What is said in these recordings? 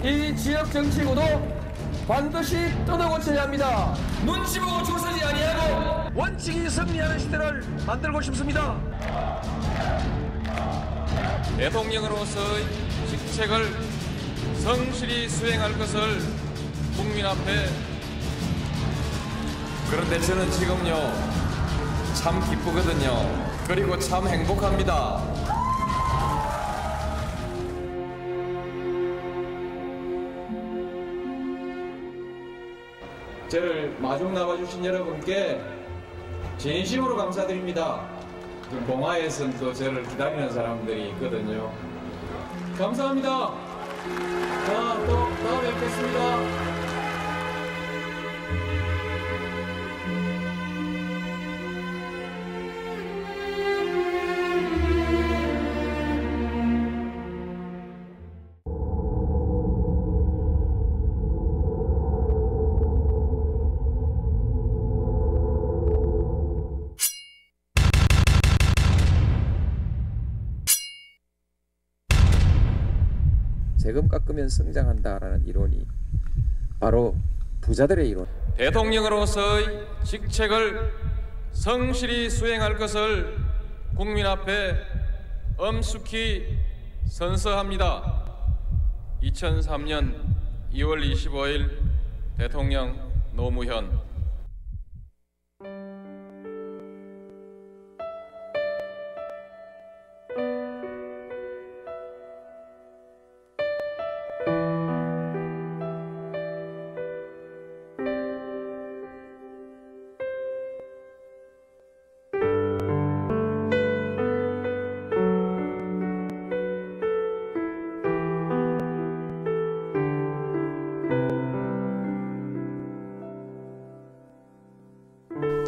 이 지역 정치구도 반드시 뜯어고쳐야 합니다. 눈치 보고 줄 서지 아니하고 원칙이 승리하는 시대를 만들고 싶습니다. 대통령으로서의 직책을 성실히 수행할 것을 국민 앞에. 그런데 저는 지금요 참 기쁘거든요. 그리고 참 행복합니다. 저를 마중 나와주신 여러분께 진심으로 감사드립니다. 봉화에선 또 저를 기다리는 사람들이 있거든요. 감사합니다. 자, 또 다음에 뵙겠습니다. 세금 깎으면 성장한다라는 이론이 바로 부자들의 이론. 대통령으로서의 직책을 성실히 수행할 것을 국민 앞에 엄숙히 선서합니다. 2003년 2월 25일 대통령 노무현.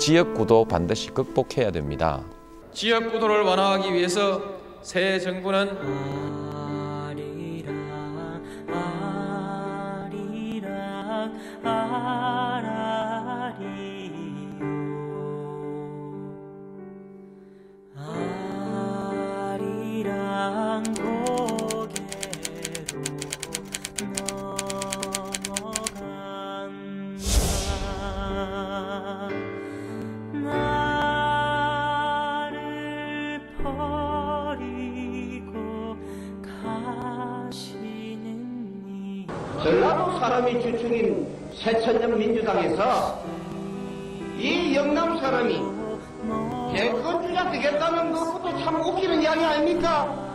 지역구도 반드시 극복해야 됩니다. 지역구도를 완화하기 위해서 새 정부는 전라도 사람이 주축인 새천년 민주당에서 이 영남 사람이 대권주자 되겠다는 것도 참 웃기는 이야기 아닙니까?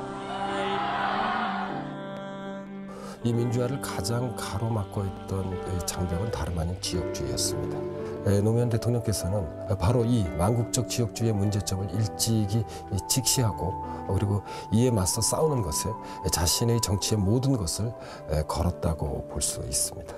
이 민주화를 가장 가로막고 있던 장벽은 다름 아닌 지역주의였습니다. 노무현 대통령께서는 바로 이 망국적 지역주의의 문제점을 일찍이 직시하고 그리고 이에 맞서 싸우는 것에 자신의 정치의 모든 것을 걸었다고 볼 수 있습니다.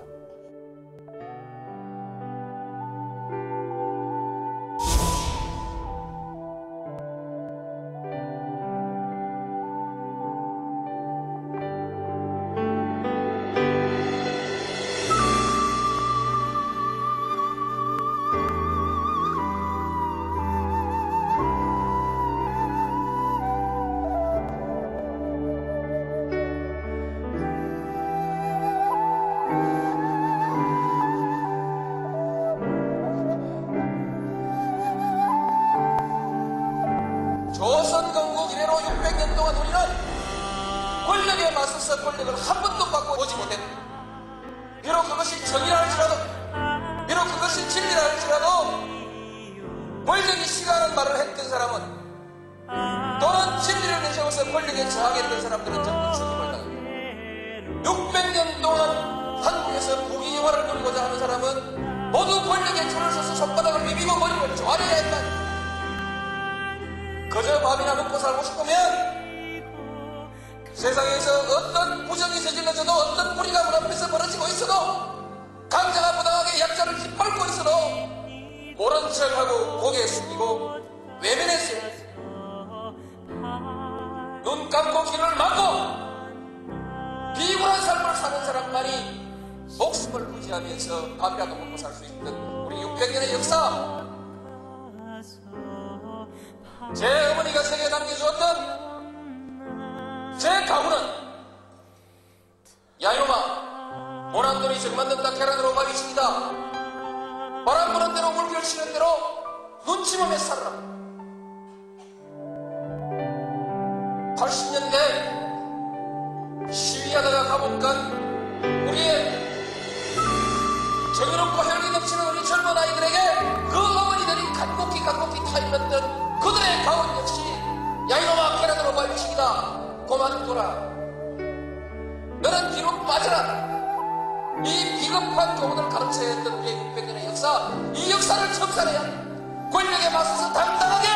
조선 건국 이래로 600년 동안 우리는 권력에 맞서서 권력을 한 번도 바꿔보지 못했다. 비록 그것이 정의라 할지라도, 비록 그것이 진리라 할지라도 권력이 싫어하는 말을 했던 사람은 또는 진리를 내세워서 권력에 저항했던 사람들은 전부 죽음을 당합니다. 600년 동안 한국에서 부귀영화를 누리고자 하는 사람은 모두 권력에 줄을 서서 손바닥을 비비고 머리를 조아려야 했다. 그저 밥이나 먹고 살고 싶으면 세상에서 어떤 부정이 저질러져도 어떤 무리가 문 앞에서 벌어지고 있어도 강자가 부당하게 약자를 짓밟고 있어도 모른 척하고 고개 숙이고 외면했어요. 눈 감고 귀를 막고 비굴한 삶을 사는 사람만이 목숨을 부지하면서 밥이라도 먹고 살 수 있는 우리 600년의 역사, 제 어머니가 세계 남겨주었던 제 가구는 야요마 고난돌이 정만든다 계란으로 말이십니다. 바람 부는 대로 물결 치는 대로 눈치 보며 살아라. 80년대 시위하다가 감옥 간 우리의 정의롭고 혈기 넘치는 우리 젊은 아이들에게 그 어머니들이 간곡히 타일렀던 그들의 가온 역시 야 이놈아 계란으로 말미치기다. 고만둬라. 너는 뒤로 빠져라. 이 비겁한 교훈을 가르쳐야 했던 우리의 600년의 역사, 이 역사를 청산해야 권력에 맞서서 당당하게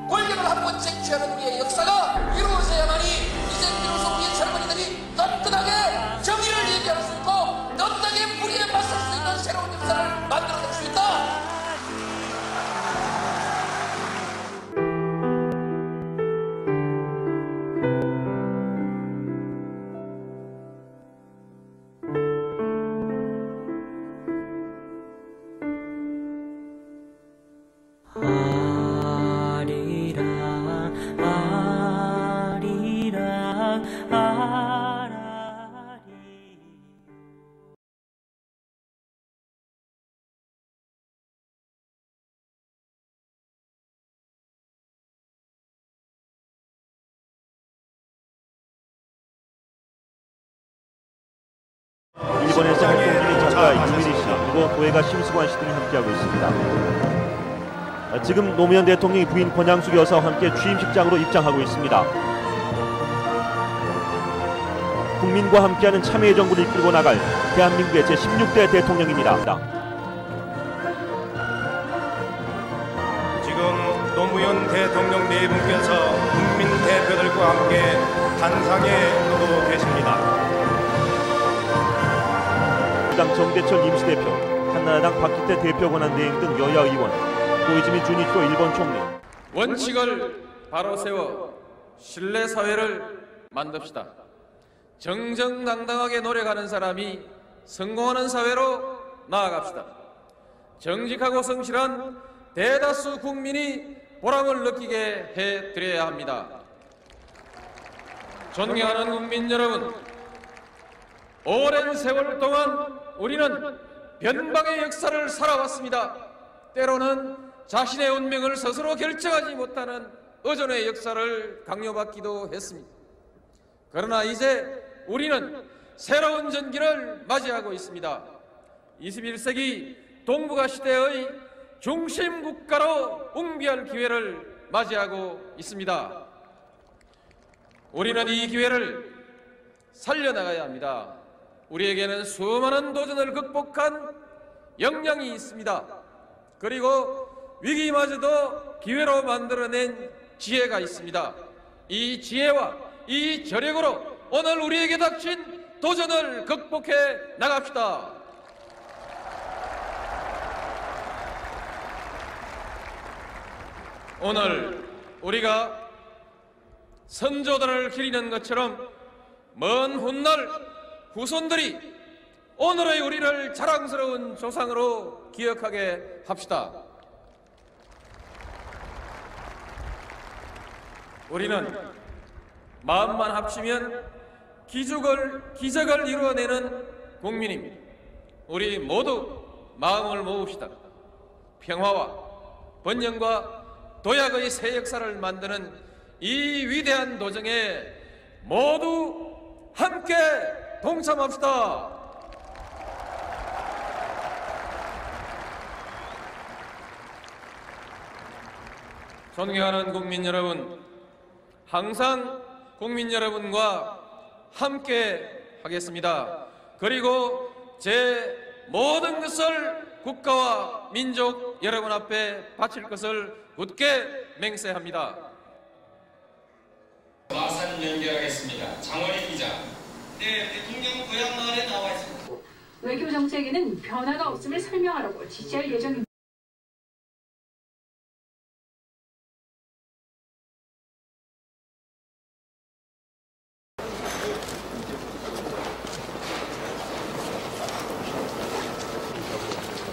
권력을 한번 쟁취하는 우리의 역사가 이루어져야만이 이제 비로소 우리의 젊은이들이 떳떳하게 정의를 얘기할 수 있고 떳떳하게 불의에 맞설 수 있는 새로운 역사를 만들어낼 수 있다. 일본에서 활동 중인 작가 유미리 씨 그리고 도예가 심수관 씨 등이 함께하고 있습니다. 지금 노무현 대통령이 부인 권양숙 여사와 함께 취임식장으로 입장하고 있습니다. 국민과 함께하는 참여의 정부를 이끌고 나갈 대한민국의 제16대 대통령입니다. 지금 노무현 대통령 네 분께서 국민 대표들과 함께 단상에 오르고 계십니다. 당 정대철 임시대표, 한나라당 박기태 대표 권한대행 등 여야 의원, 고이즈미 주니히로 일본 총리. 원칙을 바로 세워 신뢰 사회를 만듭시다. 정정당당하게 노력하는 사람이 성공하는 사회로 나아갑시다. 정직하고 성실한 대다수 국민이 보람을 느끼게 해드려야 합니다. 존경하는 국민 여러분, 오랜 세월 동안 우리는 변방의 역사를 살아왔습니다. 때로는 자신의 운명을 스스로 결정하지 못하는 의존의 역사를 강요받기도 했습니다. 그러나 이제 우리는 새로운 전기를 맞이하고 있습니다. 21세기 동북아 시대의 중심 국가로 웅비할 기회를 맞이하고 있습니다. 우리는 이 기회를 살려나가야 합니다. 우리에게는 수많은 도전을 극복한 역량이 있습니다. 그리고 위기마저도 기회로 만들어낸 지혜가 있습니다. 이 지혜와 이 저력으로 오늘 우리에게 닥친 도전을 극복해 나갑시다. 오늘 우리가 선조들을 기리는 것처럼 먼 훗날 후손들이 오늘의 우리를 자랑스러운 조상으로 기억하게 합시다. 우리는 마음만 합치면 기적을 이루어내는 국민입니다. 우리 모두 마음을 모읍시다. 평화와 번영과 도약의 새 역사를 만드는 이 위대한 도정에 모두 함께 동참합시다. 존경하는 국민 여러분, 항상 국민 여러분과 함께 하겠습니다. 그리고 제 모든 것을 국가와 민족 여러분 앞에 바칠 것을 굳게 맹세합니다. 마산 연결하겠습니다. 장원희 기자. 네, 대통령 고향 마을에 나와 있습니다. 외교 정책에는 변화가 없음을 설명하라고 지시할 예정입니다.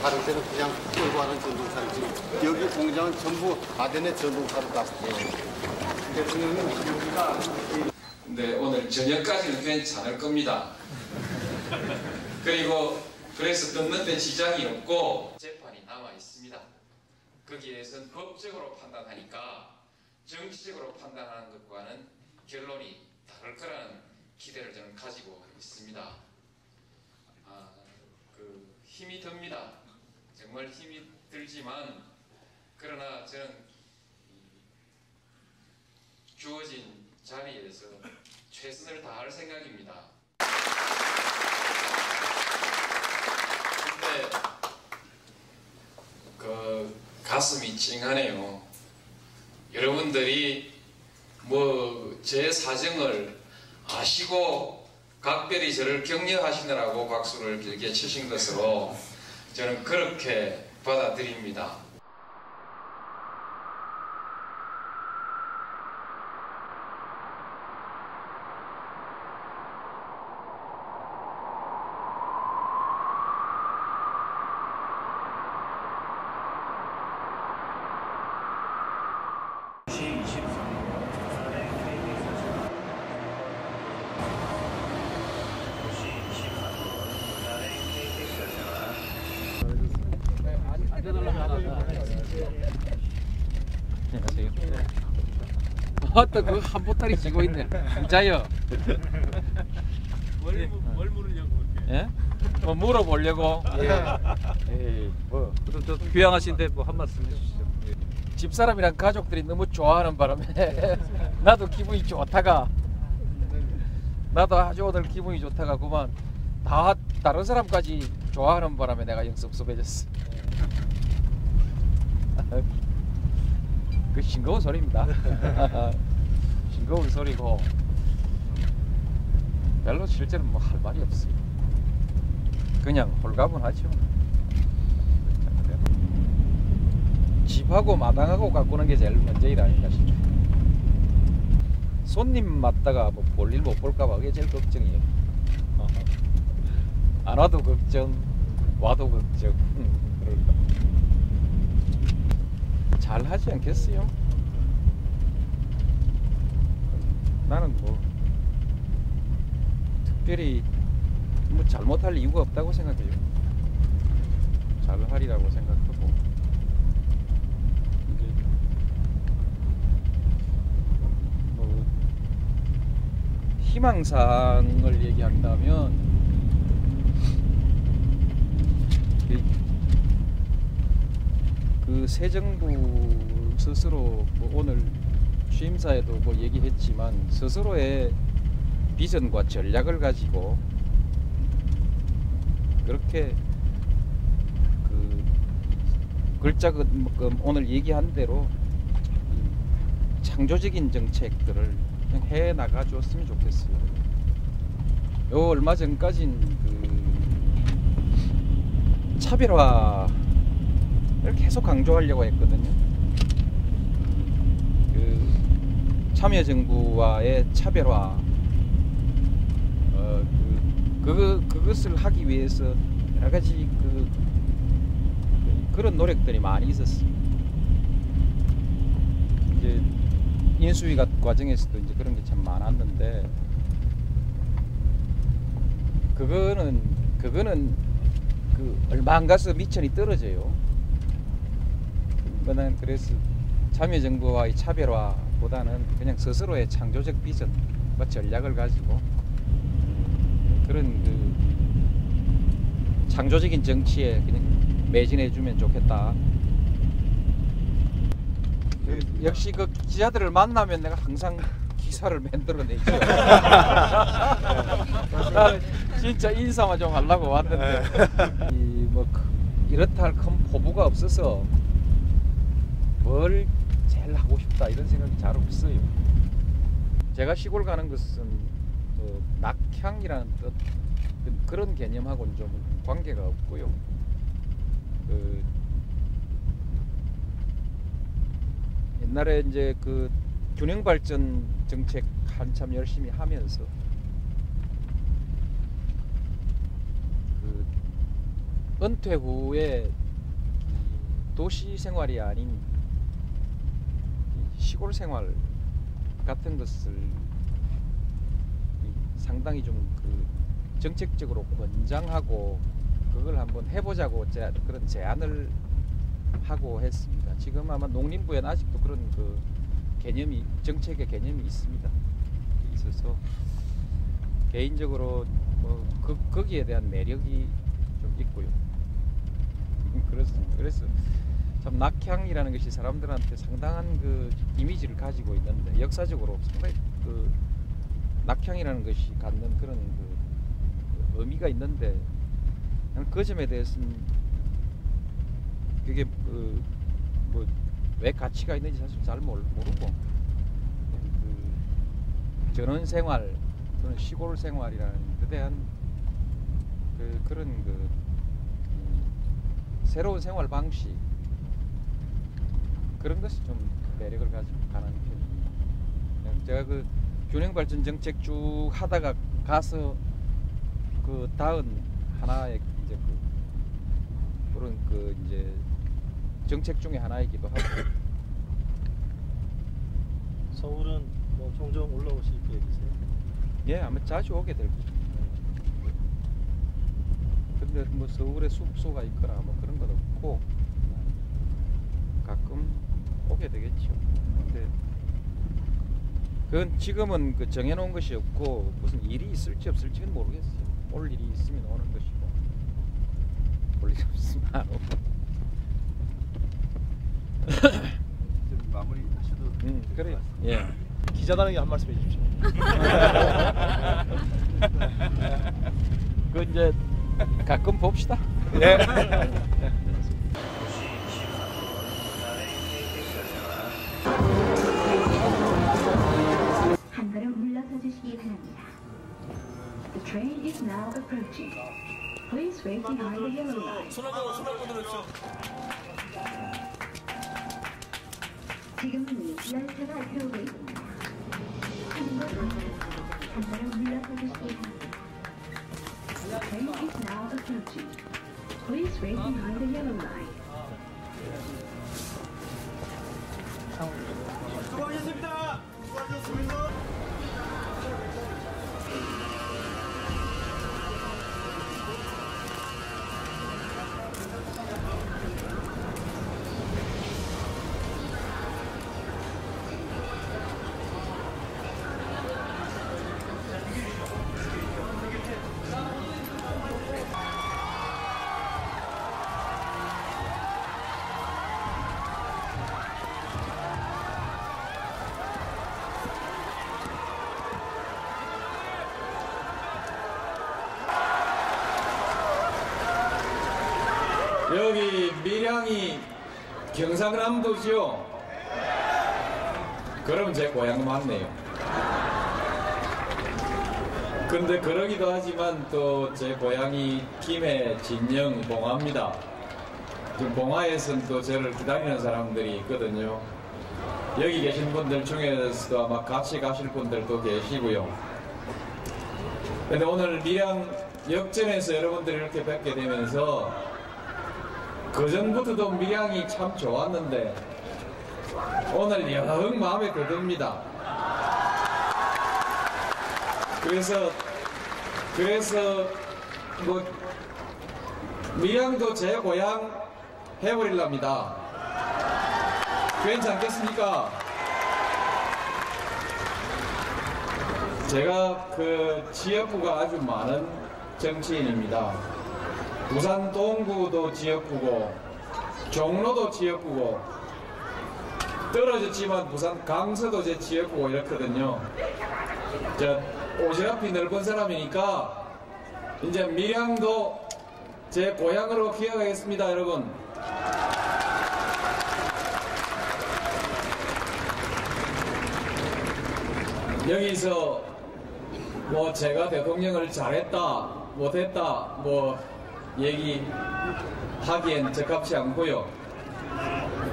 다른 데는 그냥 끌고 가는 전동차를 지금 여기 공장은 전부 아덴의 전동차로 다 대통령님 여기가 근데 오늘 저녁까지는 괜찮을 겁니다. 그리고 그래서 듣는 데 지장이 없고 재판이 남아 있습니다. 거기에 대해서는 법적으로 판단하니까 정치적으로 판단하는 것과는 결론이 다를 거라는 기대를 저는 가지고 있습니다. 힘이 듭니다. 정말 힘이 들지만 그러나 저는 주어진 자리에서 최선을 다할 생각입니다. 근데 가슴이 찡하네요. 여러분들이 제 사정을 아시고 각별히 저를 격려하시느라고 박수를 길게 치신 것으로 저는 그렇게 받아들입니다. 또 그 한 보따리 지고 있네. 진짜요? 뭘 물으려고? 예? 뭐 물어보려고. 예. 뭐 저 귀향하신데 뭐 한 말씀 해주시죠. 집사람이랑 가족들이 너무 좋아하는 바람에 나도 기분이 좋다가 나도 아주 오늘 기분이 좋다가 그만 다 다른 사람까지 좋아하는 바람에 내가 영 섭섭해졌어. 그 싱거운 소리입니다. 싱거운 소리고 별로 실제로 뭐 할 말이 없어요. 그냥 홀가분하죠. 집하고 마당하고 가꾸는 게 제일 먼저 일 아닌가 싶어요. 손님 맞다가 뭐 볼일 못 볼까봐 그게 제일 걱정이에요. 안 와도 걱정, 와도 걱정. 그러니까 잘 하지 않겠어요? 나는 뭐 특별히 뭐 잘못할 이유가 없다고 생각해요. 잘하리라고 생각하고 이제 뭐 희망사항을 얘기한다면 그 새 정부 스스로 뭐 오늘 취임사에도 뭐 얘기했지만 스스로의 비전과 전략을 가지고 그렇게 그 글자금 오늘 얘기한 대로 창조적인 정책들을 그냥 해 나가 줬으면 좋겠어요. 요 얼마 전까진 그 차별화를 계속 강조하려고 했거든요. 그 참여정부와의 차별화, 그것을 하기 위해서 여러 가지 그런 노력들이 많이 있었어요. 이제 인수위 과정에서도 이제 그런 게 참 많았는데 그거는 그 얼마 안 가서 미천이 떨어져요. 나는 그래서 참여정부와의 차별화보다는 그냥 스스로의 창조적 비전과 전략을 가지고 그런 그 창조적인 정치에 그냥 매진해주면 좋겠다. 역시 그 기자들을 만나면 내가 항상 기사를 만들어내죠. 진짜 인사만 좀 하려고 왔는데 뭐 이렇다 할 큰 포부가 없어서 뭘 제일 하고 싶다 이런 생각이 잘 없어요. 제가 시골 가는 것은 낙향이라는 뜻 그런 개념하고는 좀 관계가 없고요. 옛날에 이제 그 균형 발전 정책 한참 열심히 하면서 그 은퇴 후에 도시 생활이 아닌 시골 생활 같은 것을 상당히 좀 그 정책적으로 권장하고 그걸 한번 해보자고 그런 제안을 하고 했습니다. 지금 아마 농림부에는 아직도 그런 그 개념이 정책의 개념이 있습니다. 있어서 개인적으로 뭐 거기에 대한 매력이 좀 있고요. 그렇습니다. 그래서 참 낙향이라는 것이 사람들한테 상당한 그 이미지를 가지고 있는데 역사적으로 상당히 그 낙향이라는 것이 갖는 그런 그 의미가 있는데 그 점에 대해서는 그게 뭐 왜 가치가 있는지 사실 잘 모르고 그 전원 생활 또는 시골 생활이라는 데 대한 그런 새로운 생활 방식 그런 것이 좀 매력을 가지고 가는 편입니다. 제가 그 균형발전 정책 쭉 하다가 가서 그 다음 하나의 이제 그런 이제 정책 중에 하나이기도 하고. 서울은 뭐 종종 올라오실 계획이세요? 예, 아마 자주 오게 될 거죠. 근데 뭐 서울에 숙소가 있거나 뭐 그런 건 없고 가끔 오게 되겠죠. 근데 그건 지금은 그 정해놓은 것이 없고 무슨 일이 있을지 없을지는 모르겠어요. 올 일이 있으면 오는 것이고 올 일이 없으면 안 오고. 좀 마무리 하셔도 그래요. 예. 기자단에게 한 말씀 해주십시오. 그 이제 가끔 봅시다. 네. 한 걸음 물러서 주시기 바랍니다. The train is now approaching. Please wait behind the yellow line. 손 한번 들어주세요. 지금은 열차가 들어오고 있습니다. 한 걸음 물러서 주시기 바랍니다. The train is now approaching. Please wait behind the yellow line. 수고하셨습니다. 수고하셨습니다. 여기 밀양이 경상남도지요? 그럼 제 고향 맞네요. 근데 그러기도 하지만 또 제 고향이 김해, 진영, 봉화입니다. 지금 봉화에서는 또 저를 기다리는 사람들이 있거든요. 여기 계신 분들 중에서도 아마 같이 가실 분들도 계시고요. 근데 오늘 밀양 역전에서 여러분들이 이렇게 뵙게 되면서 그전부터도 밀양이 참 좋았는데 오늘 영 마음에 드듭니다. 그래서 뭐 밀양도 제 고향 해버리랍니다. 괜찮겠습니까? 제가 그 지역구가 아주 많은 정치인입니다. 부산 동구도 지역구고 종로도 지역구고 떨어졌지만 부산 강서도 제 지역구고 이렇거든요. 자, 오지랖이 넓은 사람이니까 이제 밀양도 제 고향으로 기억하겠습니다, 여러분. 여기서 뭐 제가 대통령을 잘했다 못했다 뭐 얘기하기엔 적합치 않고요.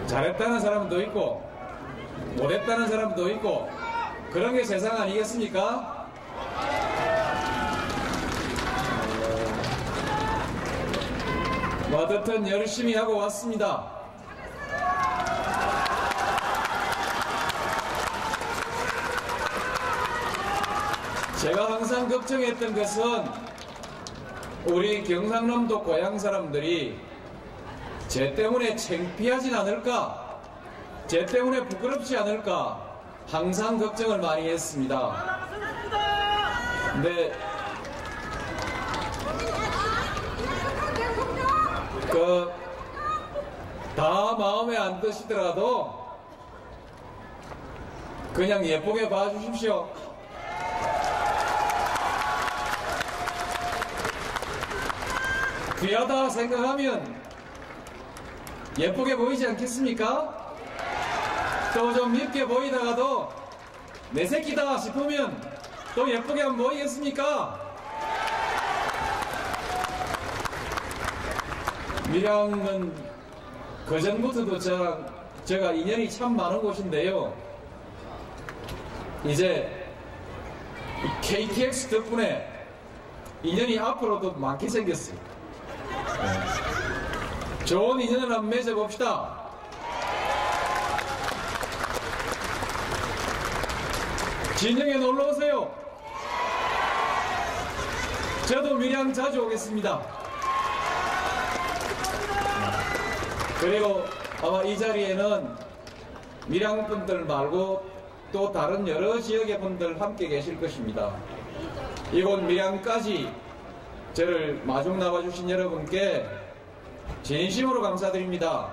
잘했다는 사람도 있고 못했다는 사람도 있고 그런 게 세상 아니겠습니까? 뭐 어쨌든 열심히 하고 왔습니다. 제가 항상 걱정했던 것은 우리 경상남도 고향 사람들이 쟤 때문에 창피하진 않을까, 쟤 때문에 부끄럽지 않을까 항상 걱정을 많이 했습니다. 근데 다 마음에 안 드시더라도 그냥 예쁘게 봐주십시오. 귀하다 생각하면 예쁘게 보이지 않겠습니까? 또 좀 밉게 보이다가도 내 새끼다 싶으면 또 예쁘게 안 보이겠습니까? 밀양은 그전부터도 제가 인연이 참 많은 곳인데요. 이제 KTX 덕분에 인연이 앞으로도 많게 생겼어요. 좋은 인연을 한번 맺어봅시다. 진영에 놀러오세요. 저도 밀양 자주 오겠습니다. 그리고 아마 이 자리에는 밀양 분들 말고 또 다른 여러 지역의 분들 함께 계실 것입니다. 이곳 밀양까지 저를 마중 나와주신 여러분께 진심으로 감사드립니다.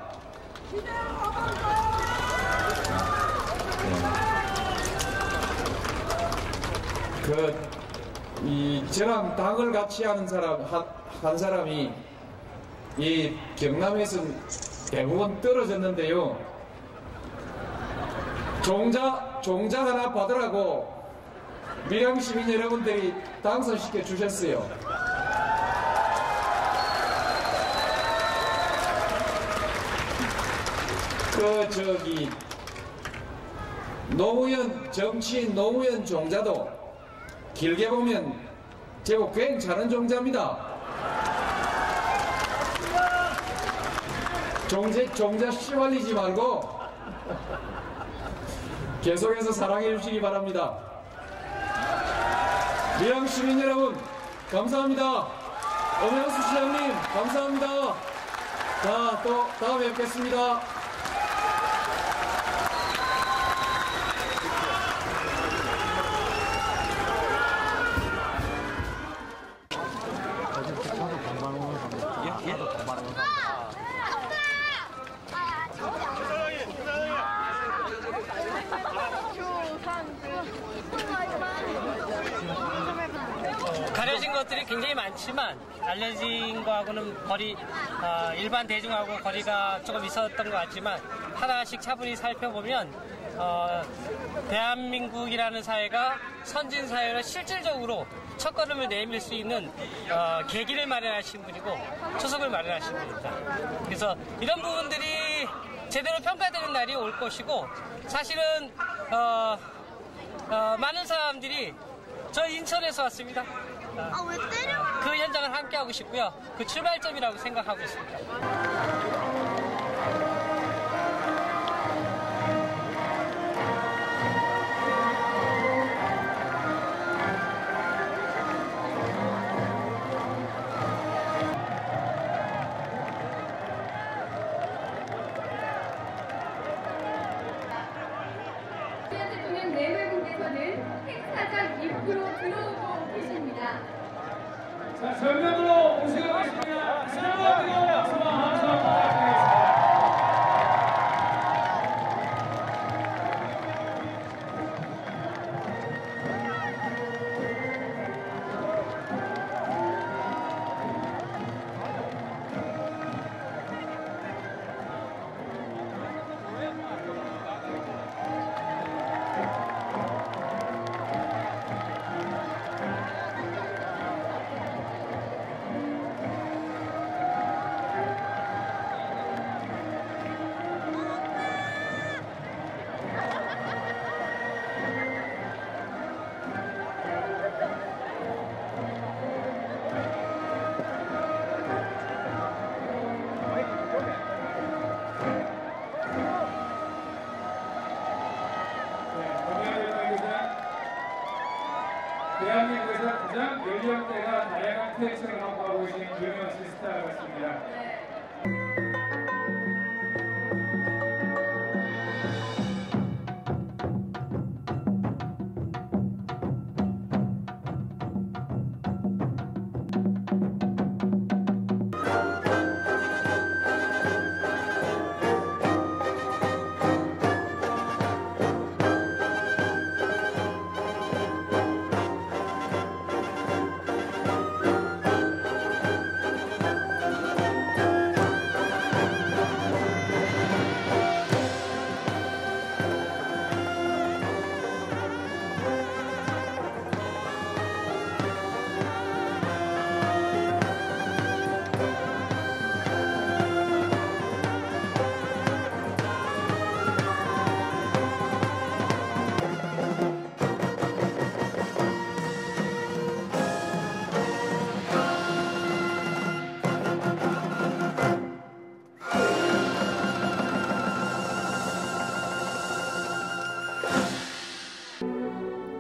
저랑 당을 같이 하는 한 사람이 이 경남에서는 대부분 떨어졌는데요. 종자 하나 받으라고 밀양 시민 여러분들이 당선시켜 주셨어요. 노무현 정치인 노무현 종자도 길게 보면 제법 괜찮은 종자입니다. 종자 씨발리지 말고 계속해서 사랑해 주시기 바랍니다. 밀양 시민 여러분 감사합니다. 엄영수 시장님 감사합니다. 자, 또 다음에 뵙겠습니다. 가려진 것들이 굉장히 많지만 알려진 거하고는 일반 대중하고 거리가 조금 있었던 것 같지만 하나씩 차분히 살펴보면 대한민국이라는 사회가 선진 사회로 실질적으로 첫걸음을 내밀 수 있는 계기를 마련하신 분이고 초석을 마련하신 분입니다. 그래서 이런 부분들이 제대로 평가되는 날이 올 것이고 사실은 많은 사람들이 저 인천에서 왔습니다. 그 현장을 함께하고 싶고요. 그 출발점이라고 생각하고 있습니다. 대통령 네 분께서는 행사장 입구로 들어오고 계십니다. 자, 정면으로 오시겠습니다. 수고하세요. 수고하세요.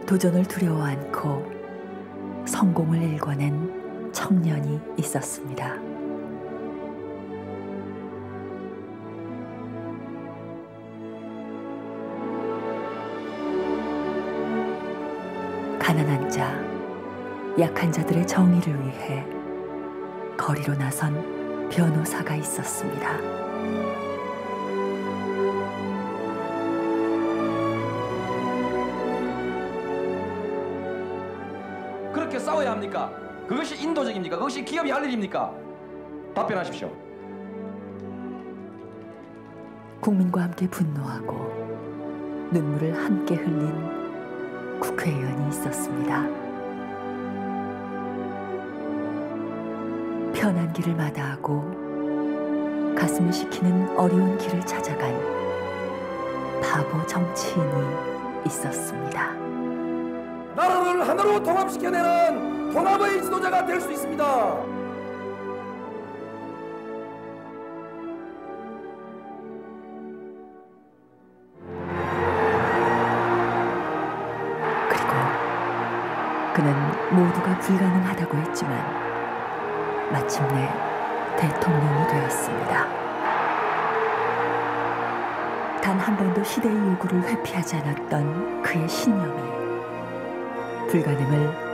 도전을 두려워 않고 성공을 일궈낸 청년이 있었습니다. 가난한 자, 약한 자들의 정의를 위해 거리로 나선 변호사가 있었습니다. 그렇게 싸워야 합니까? 그것이 인도적입니까? 그것이 기업이 할 일입니까? 답변하십시오. 국민과 함께 분노하고 눈물을 함께 흘린 국회의원이 있었습니다. 편한 길을 마다하고 가슴을 식히는 어려운 길을 찾아간 바보 정치인이 있었습니다. 나라를 하나로 통합시켜내는 통합의 지도자가 될 수 있습니다. 그리고 그는 모두가 불가능하다고 했지만 마침내 대통령이 되었습니다. 단 한 번도 시대의 요구를 회피하지 않았던 그의 신념이 불가능을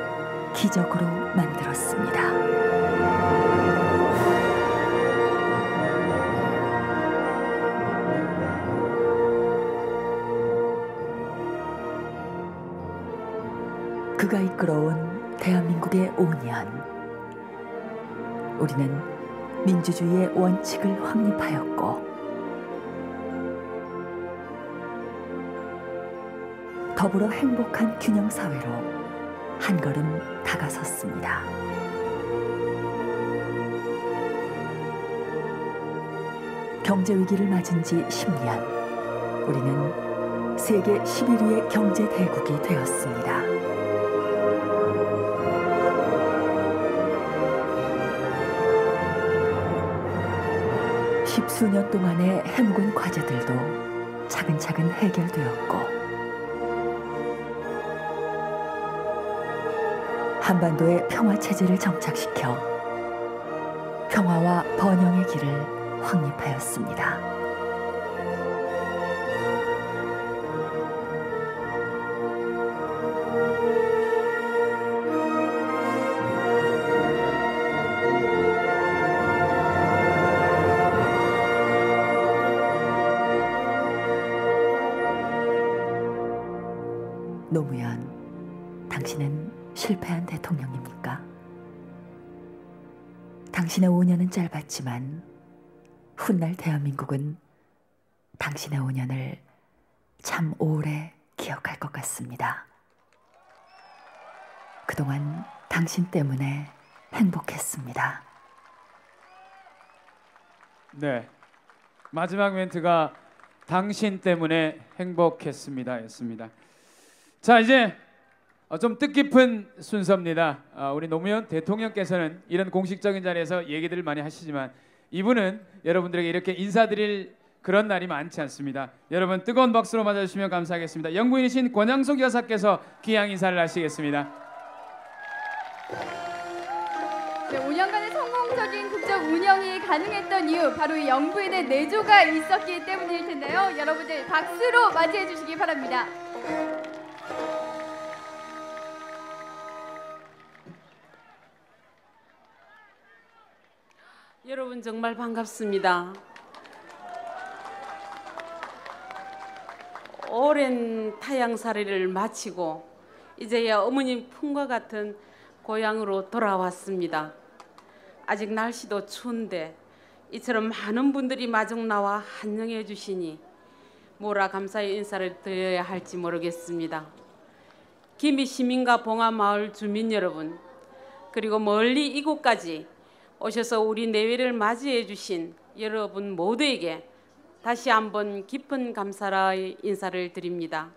기적으로 만들었습니다. 그가 이끌어온 대한민국의 5년, 우리는 민주주의의 원칙을 확립하였고 더불어 행복한 균형사회로 한 걸음 다가섰습니다. 경제위기를 맞은 지 10년, 우리는 세계 11위의 경제 대국이 되었습니다. 십수년 동안의 해묵은 과제들도 차근차근 해결되었고 한반도의 평화체제를 정착시켜 평화와 번영의 길을 확립하였습니다. 노무현, 당신은 실패한 대통령입니까? 당신의 5년은 짧았지만 훗날 대한민국은 당신의 5년을 참 오래 기억할 것 같습니다. 그동안 당신 때문에 행복했습니다. 네, 마지막 멘트가 당신 때문에 행복했습니다 였습니다. 자, 이제 좀 뜻깊은 순서입니다. 우리 노무현 대통령께서는 이런 공식적인 자리에서 얘기들을 많이 하시지만 이분은 여러분들에게 이렇게 인사드릴 그런 날이 많지 않습니다. 여러분 뜨거운 박수로 맞아주시면 감사하겠습니다. 영부인이신 권양숙 여사께서 귀향 인사를 하시겠습니다. 네, 5년간의 성공적인 국정 운영이 가능했던 이유, 바로 이 영부인의 내조가 있었기 때문일 텐데요. 여러분들 박수로 맞이해 주시기 바랍니다. 여러분 정말 반갑습니다. 오랜 타향살이를 마치고 이제야 어머님 품과 같은 고향으로 돌아왔습니다. 아직 날씨도 추운데 이처럼 많은 분들이 마중 나와 환영해 주시니 뭐라 감사의 인사를 드려야 할지 모르겠습니다. 기미 시민과 봉화마을 주민 여러분, 그리고 멀리 이곳까지 오셔서 우리 내외를 맞이해 주신 여러분 모두에게 다시 한번 깊은 감사의 인사를 드립니다.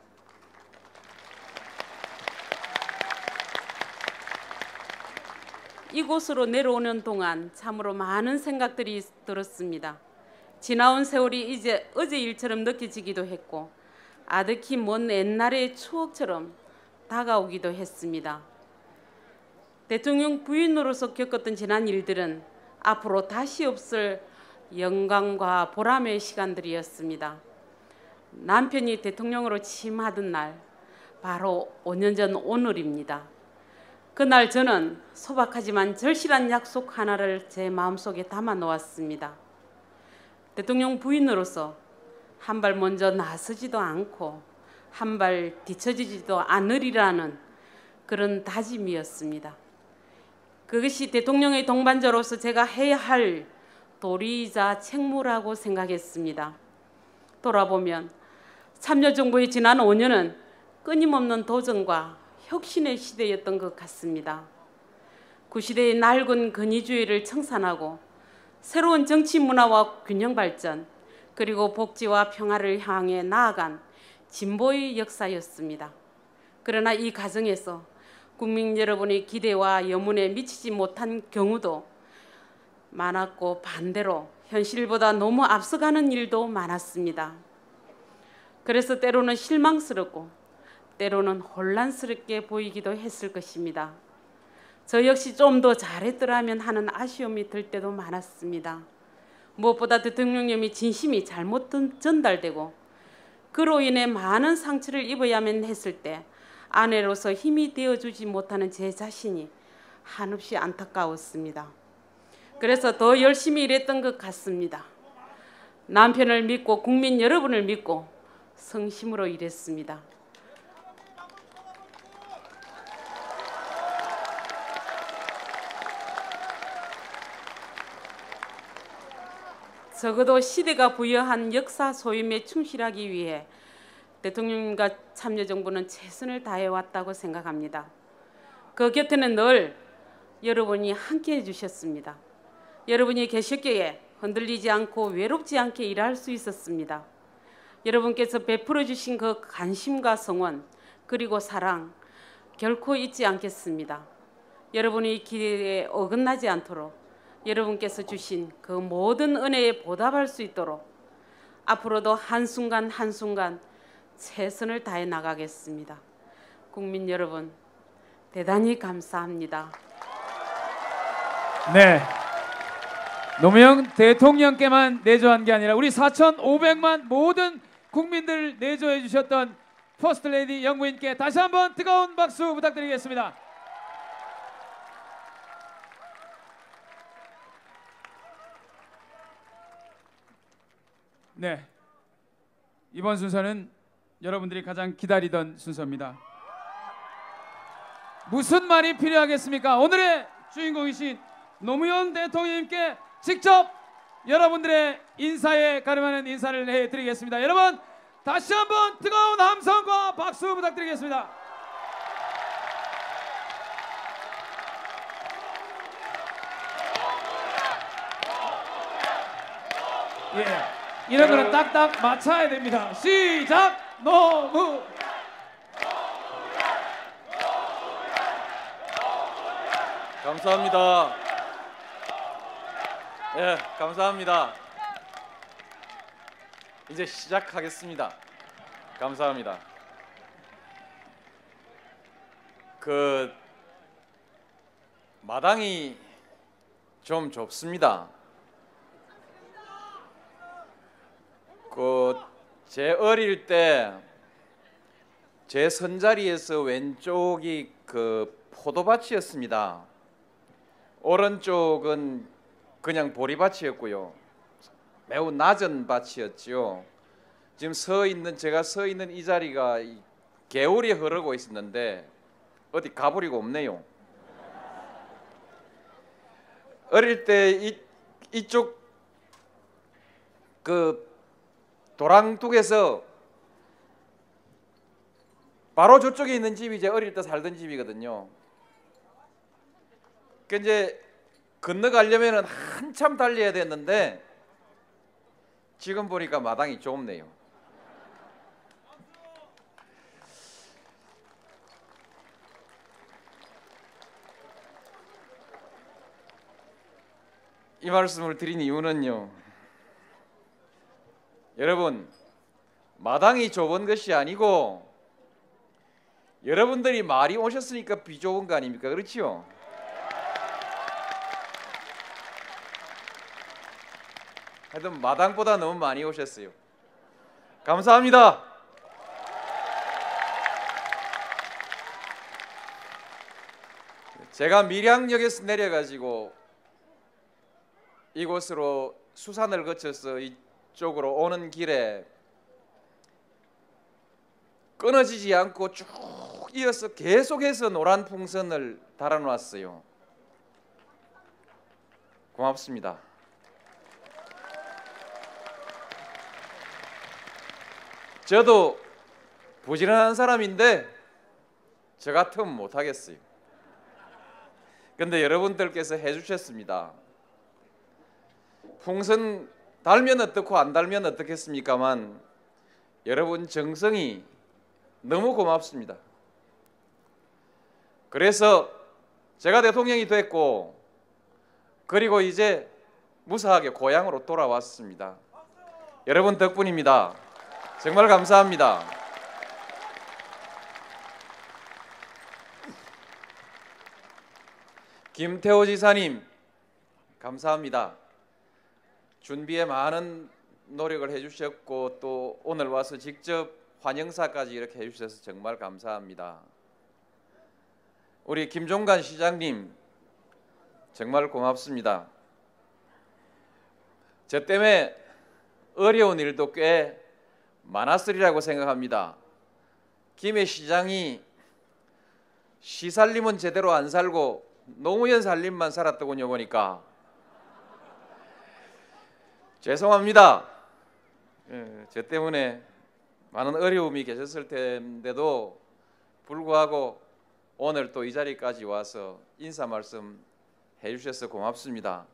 이곳으로 내려오는 동안 참으로 많은 생각들이 들었습니다. 지나온 세월이 이제 어제 일처럼 느껴지기도 했고 아득히 먼 옛날의 추억처럼 다가오기도 했습니다. 대통령 부인으로서 겪었던 지난 일들은 앞으로 다시 없을 영광과 보람의 시간들이었습니다. 남편이 대통령으로 취임하던 날, 바로 5년 전 오늘입니다. 그날 저는 소박하지만 절실한 약속 하나를 제 마음속에 담아 놓았습니다. 대통령 부인으로서 한 발 먼저 나서지도 않고 한 발 뒤처지지도 않으리라는 그런 다짐이었습니다. 그것이 대통령의 동반자로서 제가 해야 할 도리이자 책무라고 생각했습니다. 돌아보면 참여정부의 지난 5년은 끊임없는 도전과 혁신의 시대였던 것 같습니다. 구시대의 낡은 권위주의를 청산하고 새로운 정치 문화와 균형 발전, 그리고 복지와 평화를 향해 나아간 진보의 역사였습니다. 그러나 이 과정에서 국민 여러분의 기대와 염원에 미치지 못한 경우도 많았고, 반대로 현실보다 너무 앞서가는 일도 많았습니다. 그래서 때로는 실망스럽고 때로는 혼란스럽게 보이기도 했을 것입니다. 저 역시 좀 더 잘했더라면 하는 아쉬움이 들 때도 많았습니다. 무엇보다 대통령님이 진심이 잘못 전달되고 그로 인해 많은 상처를 입어야만 했을 때 아내로서 힘이 되어주지 못하는 제 자신이 한없이 안타까웠습니다. 그래서 더 열심히 일했던 것 같습니다. 남편을 믿고 국민 여러분을 믿고 성심으로 일했습니다. 적어도 시대가 부여한 역사 소임에 충실하기 위해 대통령님과 참여정부는 최선을 다해왔다고 생각합니다. 그 곁에는 늘 여러분이 함께해 주셨습니다. 여러분이 계셨기에 흔들리지 않고 외롭지 않게 일할 수 있었습니다. 여러분께서 베풀어 주신 그 관심과 성원, 그리고 사랑 결코 잊지 않겠습니다. 여러분의 기대에 어긋나지 않도록 여러분께서 주신 그 모든 은혜에 보답할 수 있도록 앞으로도 한순간 한순간 최선을 다해 나가겠습니다. 국민 여러분, 대단히 감사합니다. 네, 노무현 대통령께만 내조한 게 아니라 우리 4,500만 모든 국민들을 내조해 주셨던 퍼스트 레이디 영부인께 다시 한번 뜨거운 박수 부탁드리겠습니다. 네, 이번 순서는 여러분들이 가장 기다리던 순서입니다. 무슨 말이 필요하겠습니까? 오늘의 주인공이신 노무현 대통령님께 직접 여러분들의 인사에 가름하는 인사를 해드리겠습니다. 여러분 다시 한번 뜨거운 함성과 박수 부탁드리겠습니다. 예. 이런 거는 딱딱 맞춰야 됩니다. 시작! 노무! 감사합니다. 예, 감사합니다. 이제 시작하겠습니다. 감사합니다. 그 마당이 좀 좁습니다. 제 어릴 때 제 선자리에서 왼쪽이 그 포도밭이었습니다. 오른쪽은 그냥 보리밭이었고요. 매우 낮은 밭이었지요. 지금 제가 서 있는 이 자리가 개울이 흐르고 있었는데 어디 가버리고 없네요. 어릴 때 이쪽 그 도랑둑에서 바로 저쪽에 있는 집이 이제 어릴 때 살던 집이거든요. 그 이제 건너가려면은 한참 달려야 됐는데 지금 보니까 마당이 좁네요. 이 말씀을 드린 이유는요, 여러분 마당이 좁은 것이 아니고 여러분들이 많이 오셨으니까 비 좋은 거 아닙니까? 그렇지요? 하여튼 마당보다 너무 많이 오셨어요. 감사합니다. 제가 밀양역에서 내려가지고 이곳으로 수산을 거쳐서 이쪽으로 오는 길에 끊어지지 않고 쭉 이어서 계속해서 노란 풍선을 달아놓았어요. 고맙습니다. 저도 부지런한 사람인데 저 같으면 못하겠어요. 근데 여러분들께서 해주셨습니다. 풍선 달면 어떻고 안 달면 어떻겠습니까만 여러분 정성이 너무 고맙습니다. 그래서 제가 대통령이 됐고 그리고 이제 무사하게 고향으로 돌아왔습니다. 여러분 덕분입니다. 정말 감사합니다. 김태호 지사님 감사합니다. 준비에 많은 노력을 해주셨고 또 오늘 와서 직접 환영사까지 이렇게 해주셔서 정말 감사합니다. 우리 김종관 시장님 정말 고맙습니다. 저 때문에 어려운 일도 꽤 많았으리라고 생각합니다. 김해 시장이 시살림은 제대로 안 살고 노무현 살림만 살았더군요 보니까. 죄송합니다. 저 때문에 많은 어려움이 계셨을 텐데도 불구하고 오늘 또 이 자리까지 와서 인사 말씀 해주셔서 고맙습니다.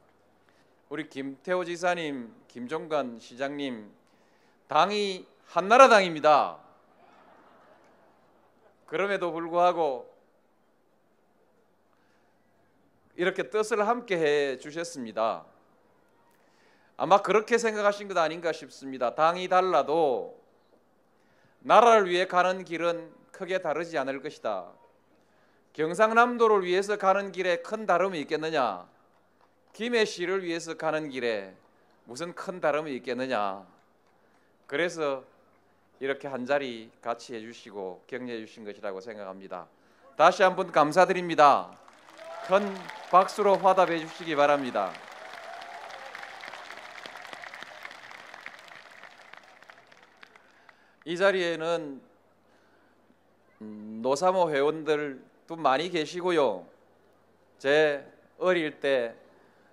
우리 김태호 지사님, 김종관 시장님, 당이 한나라당입니다. 그럼에도 불구하고 이렇게 뜻을 함께 해 주셨습니다. 아마 그렇게 생각하신 것 아닌가 싶습니다. 당이 달라도 나라를 위해 가는 길은 크게 다르지 않을 것이다. 경상남도를 위해서 가는 길에 큰 다름이 있겠느냐? 김해시를 위해서 가는 길에 무슨 큰 다름이 있겠느냐? 그래서 이렇게 한자리 같이 해주시고 격려해 주신 것이라고 생각합니다. 다시 한번 감사드립니다. 큰 박수로 화답해 주시기 바랍니다. 이 자리에는 노사모 회원들도 많이 계시고요. 제 어릴 때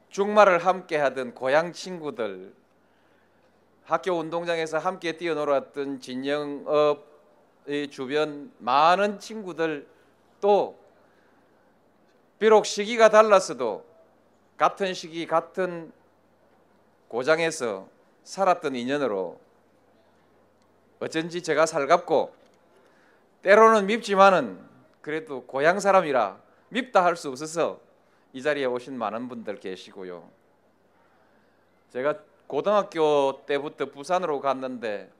중마를 함께 하던 고향 친구들, 학교 운동장에서 함께 뛰어놀았던 진영업의 주변 많은 친구들, 또 비록 시기가 달랐어도 같은 시기 같은 고장에서 살았던 인연으로 어쩐지 제가 살갑고 때로는 밉지만은 그래도 고향 사람이라 밉다 할 수 없어서 이 자리에 오신 많은 분들 계시고요. 제가 고등학교 때부터 부산으로 갔는데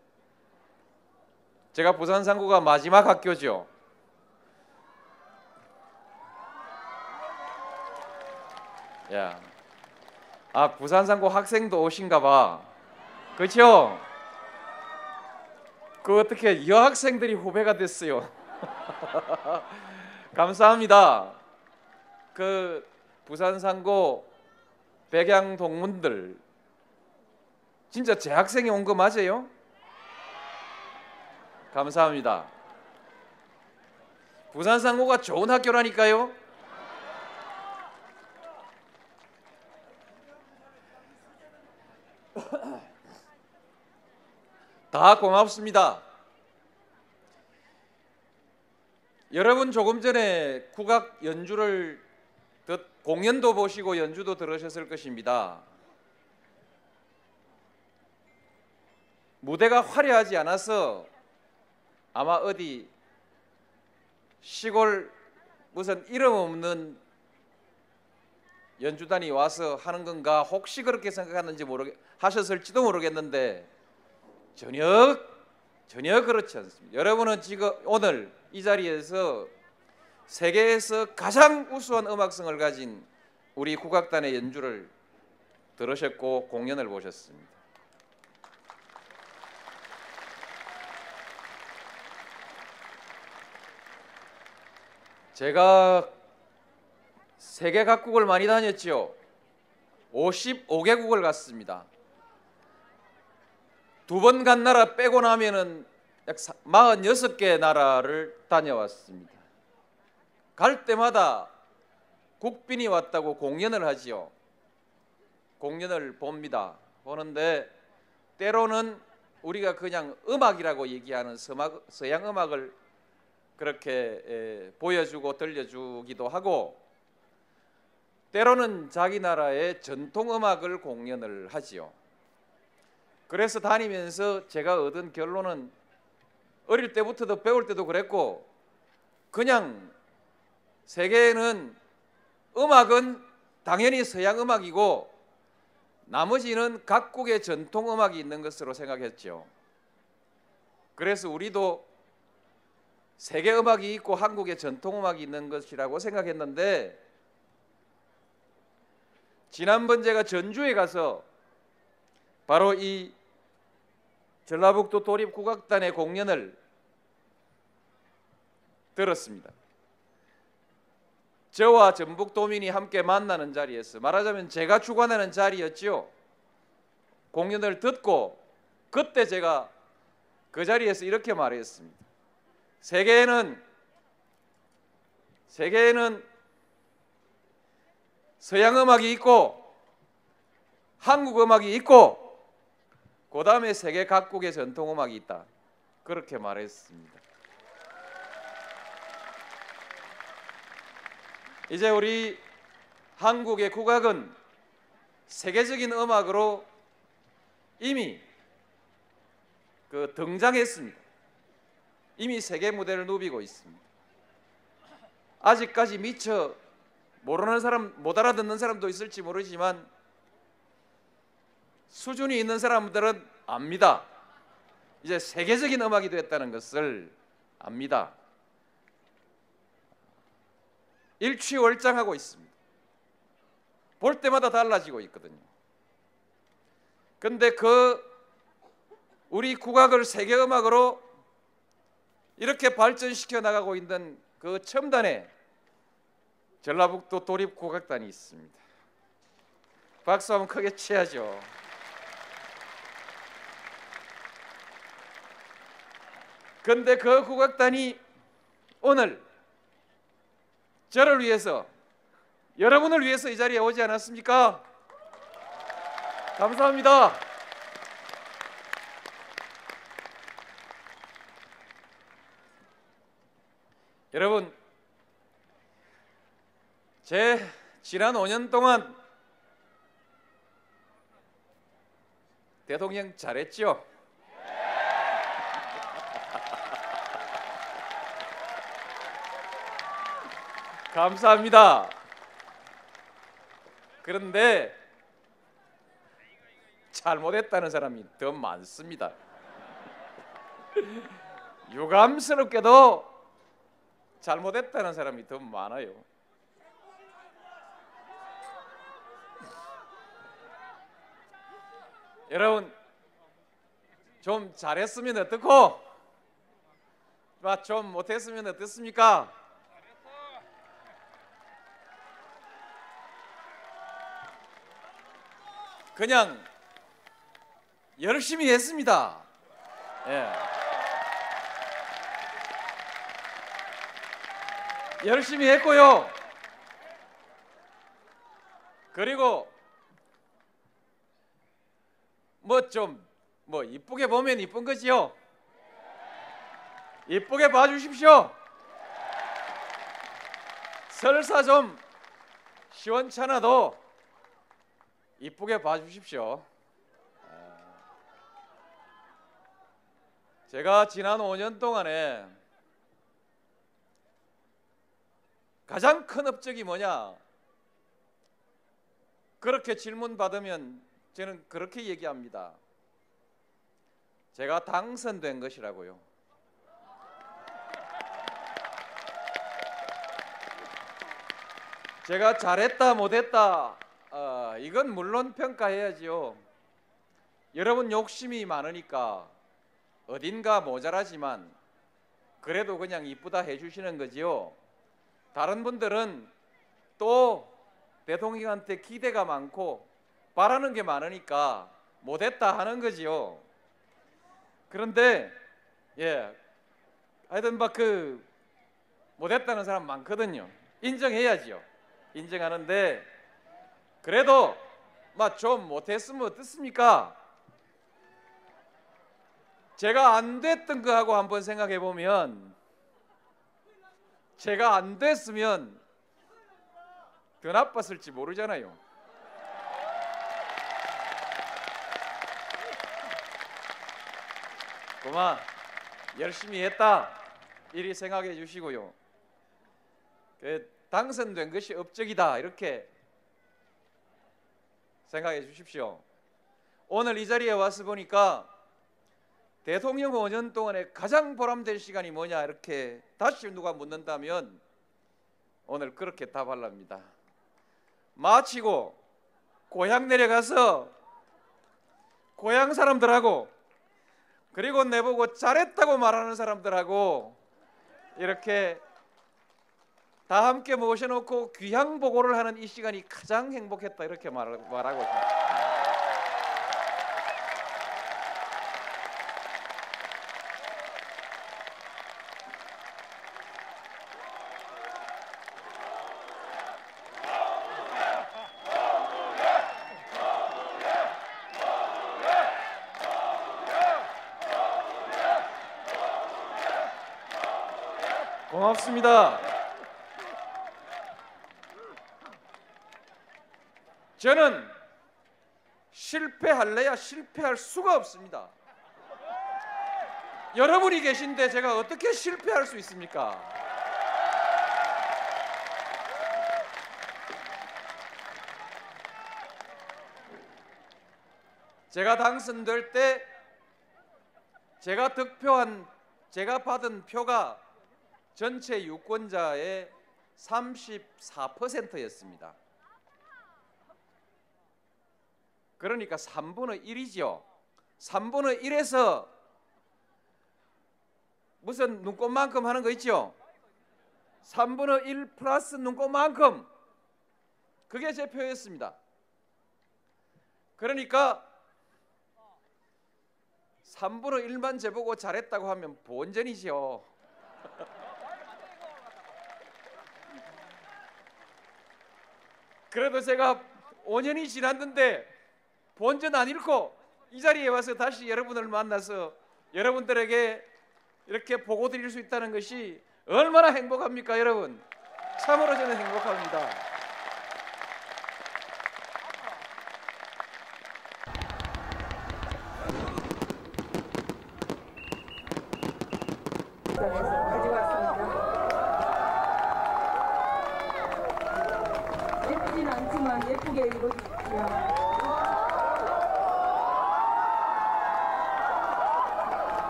제가 부산 상고가 마지막 학교죠. 야, 아 부산 상고 학생도 오신가 봐. 그렇죠? 그 어떻게 여학생들이 후배가 됐어요. 감사합니다. 그 부산 상고 백양 동문들 진짜 재학생이 온 거 맞아요? 감사합니다. 부산 상고가 좋은 학교라니까요. 다 고맙습니다. 여러분 조금 전에 국악 연주를 공연도 보시고 연주도 들으셨을 것입니다. 무대가 화려하지 않아서 아마 어디 시골 무슨 이름 없는 연주단이 와서 하는 건가 혹시 그렇게 생각하는지 하셨을지도 모르겠는데 전혀 전혀 그렇지 않습니다. 여러분은 지금 오늘 이 자리에서 세계에서 가장 우수한 음악성을 가진 우리 국악단의 연주를 들으셨고 공연을 보셨습니다. 제가 세계 각국을 많이 다녔죠. 55개국을 갔습니다. 두 번 간 나라 빼고 나면은 약 46개 나라를 다녀왔습니다. 갈 때마다 국빈이 왔다고 공연을 하지요. 공연을 봅니다. 보는데 때로는 우리가 그냥 음악이라고 얘기하는 서양 음악을 그렇게 보여주고 들려주기도 하고, 때로는 자기 나라의 전통 음악을 공연을 하지요. 그래서 다니면서 제가 얻은 결론은, 어릴 때부터도 배울 때도 그랬고, 그냥 세계에는 음악은 당연히 서양 음악이고 나머지는 각국의 전통 음악이 있는 것으로 생각했죠. 그래서 우리도 세계 음악이 있고 한국의 전통 음악이 있는 것이라고 생각했는데, 지난번 제가 전주에 가서 바로 이 전라북도 도립국악단의 공연을 들었습니다. 저와 전북도민이 함께 만나는 자리에서, 말하자면 제가 주관하는 자리였지요. 공연을 듣고 그때 제가 그 자리에서 이렇게 말했습니다. 세계에는 서양 음악이 있고 한국 음악이 있고 그 다음에 세계 각국의 전통 음악이 있다. 그렇게 말했습니다. 이제 우리 한국의 국악은 세계적인 음악으로 이미 등장했습니다. 이미 세계 무대를 누비고 있습니다. 아직까지 미처 모르는 사람, 못 알아듣는 사람도 있을지 모르지만 수준이 있는 사람들은 압니다. 이제 세계적인 음악이 됐다는 것을 압니다. 일취월장하고 있습니다. 볼 때마다 달라지고 있거든요. 근데 우리 국악을 세계 음악으로 이렇게 발전시켜 나가고 있는 그 첨단에 전라북도 도립국악단이 있습니다. 박수 한번 크게 쳐야죠. 근데 그 국악단이 오늘 저를 위해서, 여러분을 위해서 이 자리에 오지 않았습니까? 감사합니다. 여러분, 제 지난 5년 동안 대통령 잘했죠? 감사합니다. 그런데 잘못했다는 사람이 더 많습니다. 유감스럽게도 잘못했다는 사람이 더 많아요. 여러분, 좀 잘했으면 어떻고 좀 못했으면 어떻습니까? 그냥 열심히 했습니다. 예. 열심히 했고요. 그리고 이쁘게 보면 이쁜 거지요. 이쁘게 봐주십시오. 설사 좀 시원찮아도 이쁘게 봐주십시오. 제가 지난 5년 동안에 가장 큰 업적이 뭐냐? 그렇게 질문 받으면 저는 그렇게 얘기합니다. 제가 당선된 것이라고요. 제가 잘했다 못했다 이건 물론 평가해야지요. 여러분 욕심이 많으니까 어딘가 모자라지만 그래도 그냥 이쁘다 해주시는 거지요. 다른 분들은 또 대통령한테 기대가 많고 바라는 게 많으니까 못했다 하는 거지요. 그런데 하여튼 막 못했다는 사람 많거든요. 인정해야지요. 인정하는데 그래도 막 좀 못했으면 어떻습니까? 제가 안 됐던 거하고 한번 생각해 보면 제가 안 됐으면 더 나빴을지 모르잖아요. 그만 열심히 했다 이리 생각해 주시고요. 당선된 것이 업적이다 이렇게 생각해 주십시오. 오늘 이 자리에 와서 보니까 대통령 5년 동안에 가장 보람된 시간이 뭐냐 이렇게 다시 누가 묻는다면 오늘 그렇게 답하랍니다. 마치고 고향 내려가서 고향 사람들하고 그리고 내보고 잘했다고 말하는 사람들하고 이렇게 다 함께 모셔놓고 귀향 보고를 하는 이 시간이 가장 행복했다 이렇게 말하고 있습니다. 고맙습니다. 저는 실패할래야 실패할 수가 없습니다. 여러분이 계신데 제가 어떻게 실패할 수 있습니까? 제가 당선될 때 제가 받은 표가 전체 유권자의 34%였습니다. 그러니까 3분의 1이죠. 3분의 1에서 무슨 눈꽃만큼 하는 거 있죠? 3분의 1 플러스 눈꽃만큼 그게 제 표였습니다. 그러니까 3분의 1만 재보고 잘했다고 하면 본전이죠. 그래도 제가 5년이 지났는데 본전 안 잃고 이 자리에 와서 다시 여러분을 만나서 여러분들에게 이렇게 보고 드릴 수 있다는 것이 얼마나 행복합니까, 여러분? 참으로 저는 행복합니다. 예쁘진 않지만 예쁘게 입어주십시오.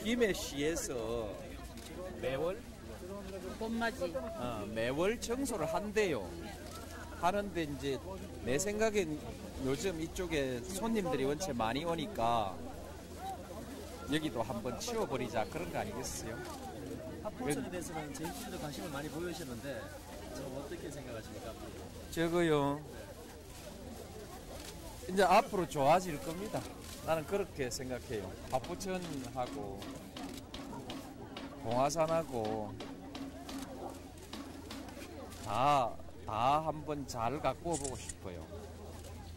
김해시에서 매월 봄맞이 매월 청소를 한대요. 하는데 이제 내 생각엔 요즘 이쪽에 손님들이 원체 많이 오니까 여기도 한번 치워버리자 그런 거 아니겠어요? 포천에 대해서는 제주시도 관심을 많이 보여주셨는데 좀 어떻게 생각하십니까? 저거요. 이제 앞으로 좋아질 겁니다. 나는 그렇게 생각해요. 파포천하고 봉화산하고 다 한번 잘 가꾸어 보고 싶어요.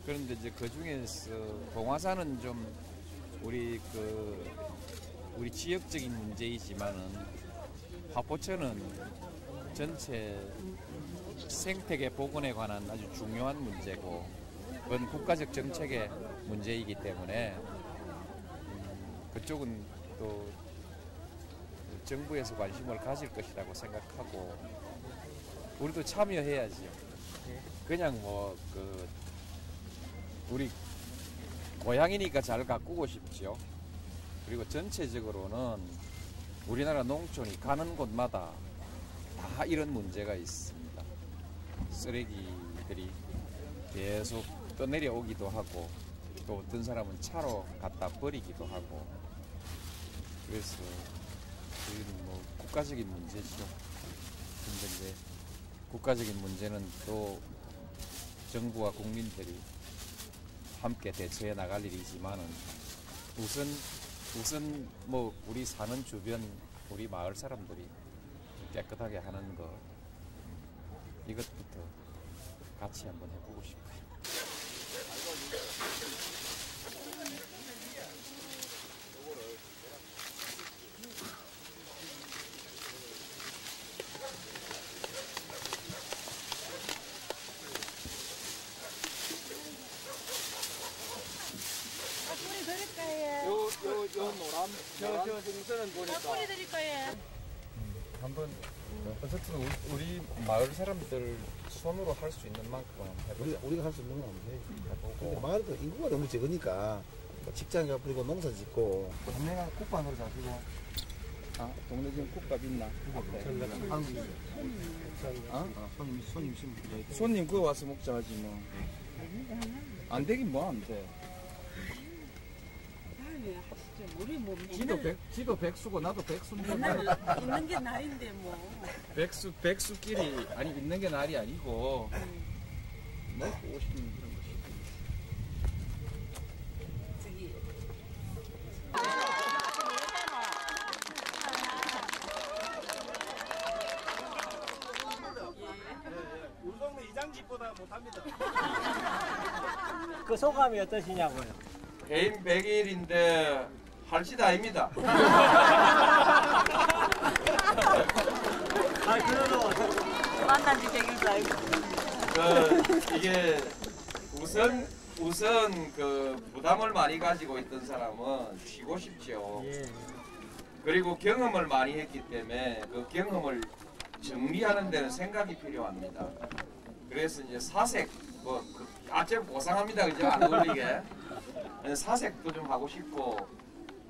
그런데 이제 그 중에서 봉화산은 좀 우리 지역적인 문제이지만은 파포천은 전체 생태계 복원에 관한 아주 중요한 문제고 그건 국가적 정책의 문제이기 때문에 그쪽은 또 정부에서 관심을 가질 것이라고 생각하고 우리도 참여해야지요. 그냥 우리 고향이니까 잘 가꾸고 싶지요. 그리고 전체적으로는 우리나라 농촌이 가는 곳마다 다 이런 문제가 있습니다. 쓰레기들이 계속 떠내려오기도 하고 또 어떤 사람은 차로 갖다 버리기도 하고 그래서 이건 국가적인 문제죠. 근데 이제 국가적인 문제는 또 정부와 국민들이 함께 대처해 나갈 일이지만은 우선 우리 사는 주변 우리 마을 사람들이 깨끗하게 하는 것 이것부터 같이 한번 해보고 싶어요. 뿌리 드릴 거예요. 요 노란 저 동선은 보니까 뿌리 드릴 거예요. 한번 어쨌든 우리 마을 사람들 손으로 할 수 있는 만큼 해보자. 우리가 할 수 있는 건 없네. 근데 마을도 인구가 너무 적으니까 직장에 앞으로 농사 짓고 동네가 국방으로 잡히고. 아, 동네 지금 국밥 있나? 손님 그거 와서 먹자 하지 뭐. 안 되긴 뭐 안 돼. 지도 백수고 나도 백수인데 있는 게 나인데 뭐. 백수끼리 아니 있는 게 날이 아니고 먹고 오시는 그런 것이. 저기. 우리 동네 이장집보다 못합니다. 그 소감이 어떠시냐고요? 개인 100일인데 할 짓 아닙니다. 그래도 만난 지 100일도 아니고. 이게 우선 부담을 많이 가지고 있던 사람은 쉬고 싶죠. 그리고 경험을 많이 했기 때문에 그 경험을 정리하는 데는 생각이 필요합니다. 그래서 이제 사색 좀 고상합니다. 그죠? 안 어울리게. 사색도 좀 하고 싶고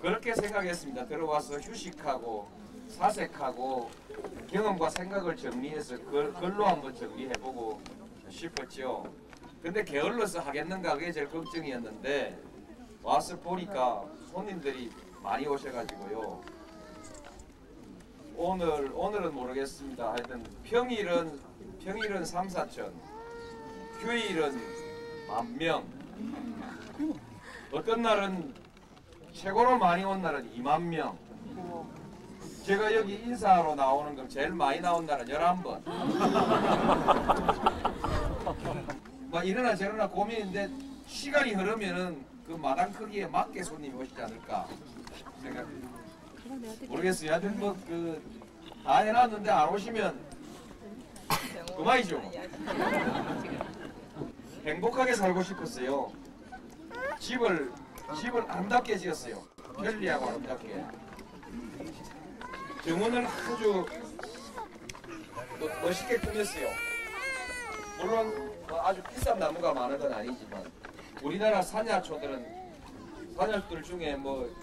그렇게 생각했습니다. 들어와서 휴식하고 사색하고 경험과 생각을 정리해서 글로 한번 정리해보고 싶었죠. 근데 게을러서 하겠는가 그게 제일 걱정이었는데 와서 보니까 손님들이 많이 오셔가지고요. 오늘은 모르겠습니다. 하여튼 평일은 3, 4천, 휴일은 10,000명. 어떤 날은 최고로 많이 온 날은 20,000명. 제가 여기 인사하러 나오는 건 제일 많이 나온 날은 11번. 막 이러나 저러나 고민인데 시간이 흐르면은 그 마당 크기에 맞게 손님이 오시지 않을까 생각합니다. 모르겠어요. 하여튼 다 해놨는데 안 오시면 그만이죠. 행복하게 살고 싶었어요. 집을 아름답게 지었어요. 편리하고 아름답게. 정원을 아주 멋있게 꾸몄어요. 물론 아주 비싼 나무가 많은 건 아니지만 우리나라 산야초들 중에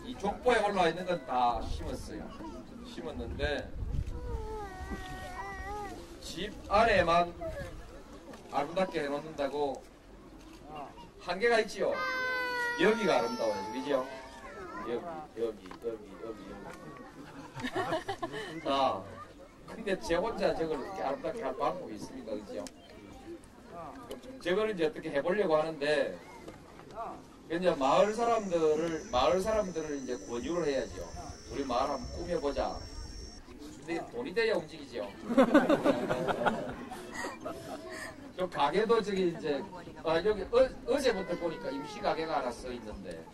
이 족보에 올라와 있는 건 다 심었는데 집 안에만 아름답게 해놓는다고 한계가 있지요. 여기가 아름다워요. 그죠? 여기. 자, 근데 제 혼자 저걸 이렇게 아름답게 할 방법이 있습니까, 그죠? 저거는 이제 어떻게 해보려고 하는데, 이제 마을 사람들을 이제 권유를 해야죠. 우리 마을 한번 꾸며보자. 근데 돈이 돼야 움직이죠. 저 가게도 저기 이제 여기 어제부터 보니까 임시 가게가 하나 써 있는데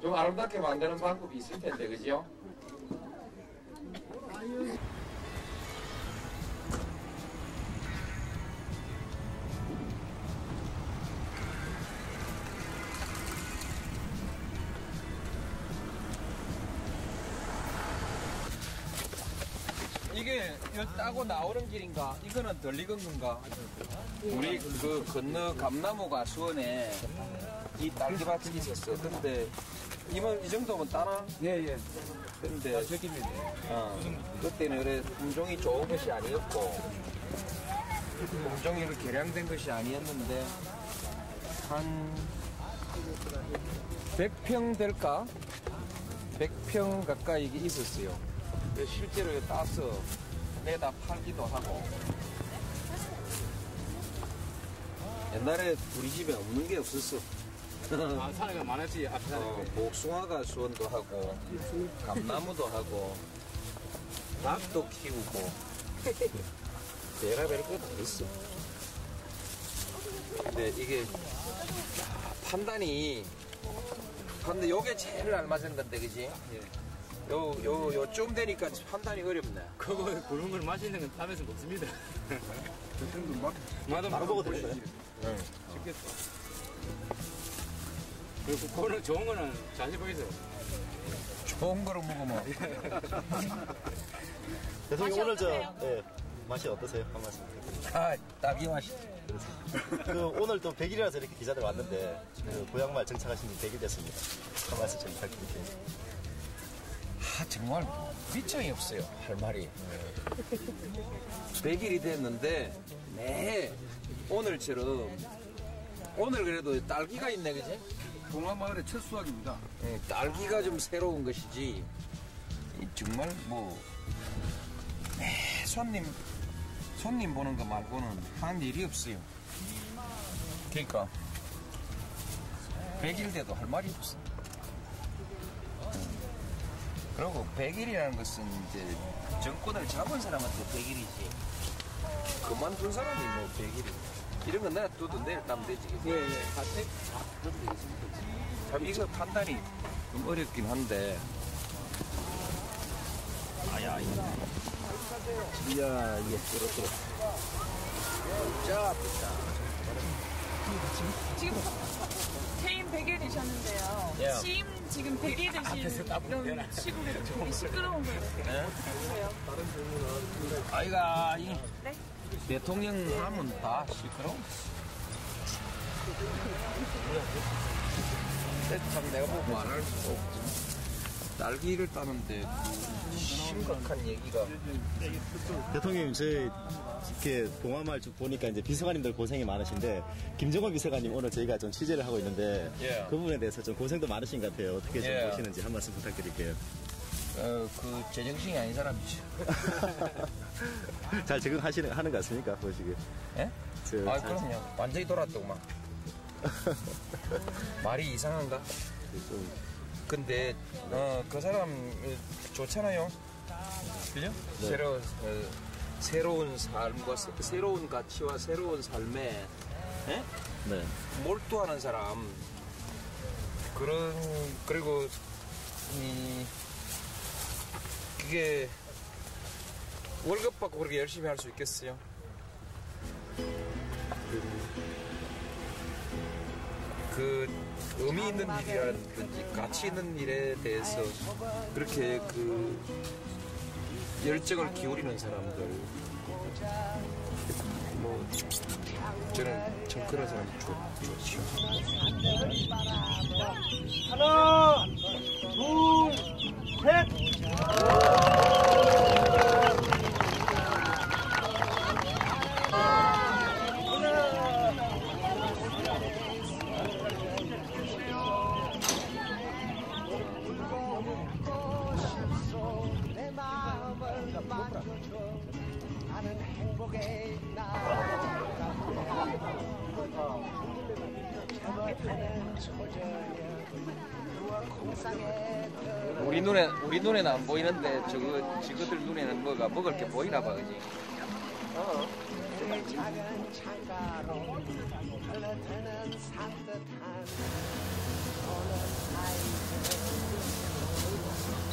좀 아름답게 만드는 방법이 있을 텐데, 그죠? 이게 여 따고 나오는 길인가? 이거는 덜 익은 건가? 우리 그 건너 감나무가 수원에 이 딸기밭이 있었어. 근데 이 정도면 따나? 예. 근데 저깁니다. 그때는 그래 품종이 좋은 것이 아니었고 품종이 개량된 것이 아니었는데 한 100평 될까? 100평 가까이 있었어요. 실제로 따서 내다 팔기도 하고. 옛날에 우리 집에 없는 게 없었어. 산에가 많았지. 앞에 산에. 복숭아가 수원도 하고, 감나무도 하고, 닭도 키우고, 별의별 거 다 있어. 근데 이게 판단이 요게 제일 알맞은 건데, 그지? 요쯤 되니까 판단이 어렵네. 그거 그런 걸 마시는 건 땀에서 먹습니다. 바로 먹어도 되네. 응. 쉽겠어. 그리고 그거는 좋은 거는 자신 보이세요. 좋은 거로 먹으면. 대통령 오늘 맛이 어떠세요? 한 말씀. 딸기 맛이. 그 오늘 또 100일이라서 이렇게 기자들 왔는데 그 고향마을 정착하신 지 100일 됐습니다. 한 말씀 좀 부탁드릴게요. 정말 미정이 없어요, 할 말이. 100일이 됐는데 오늘처럼 오늘 그래도 딸기가 있네, 그지? 동화마을의 첫 수확입니다. 딸기가 좀 새로운 것이지 정말 손님 보는 거 말고는 한 일이 없어요. 그러니까 100일 돼도 할 말이 없어. 그리고 100일이라는 것은 이제 정권을 잡은 사람한테 100일이지 그만둔 사람이 100일이 이런 건 내가 또 내일 따면 되지. 예. 참 이거 판단이 좀 어렵긴 한데 이게 끌어 지금 퇴임 100일 되셨는데요. 예. 취임 지금 100일 되신 이런 시국에 좀 시끄러운 거예요. 다른 질문은 아이가 네? 대통령 하면 다 시끄러워. 참 내가 말할 수 없지. 딸기를 따는데 심각한 얘기가. 대통령님 저희 이렇게 동화마을 쭉 보니까 이제 비서관님들 고생이 많으신데 김정원 비서관님 오늘 저희가 좀 취재를 하고 있는데 그 부분에 대해서 좀 고생도 많으신 것 같아요. 어떻게 좀 보시는지 한 말씀 부탁드릴게요. 그 제정신이 아닌 사람이죠. 잘 적응하는 것 같습니까 보시기에? 예? 그럼요. 완전히 돌았더구만. 말이 이상한가? 근데 그 사람 좋잖아요. 그죠? 네. 새로운 삶과 새로운 가치와 새로운 삶에 몰두하는 사람. 그리고 그게 월급 받고 그렇게 열심히 할 수 있겠어요? 그 의미 있는 일이라든지 가치 있는 일에 대해서 그렇게 그 열정을 기울이는 사람들 저는 참 그런 사람 좋죠. 하나, 둘, 셋. 내 맘 우리 눈에는 안 보이는데 저거들 눈에는 뭐가 먹을 게 보이나 봐, 그지?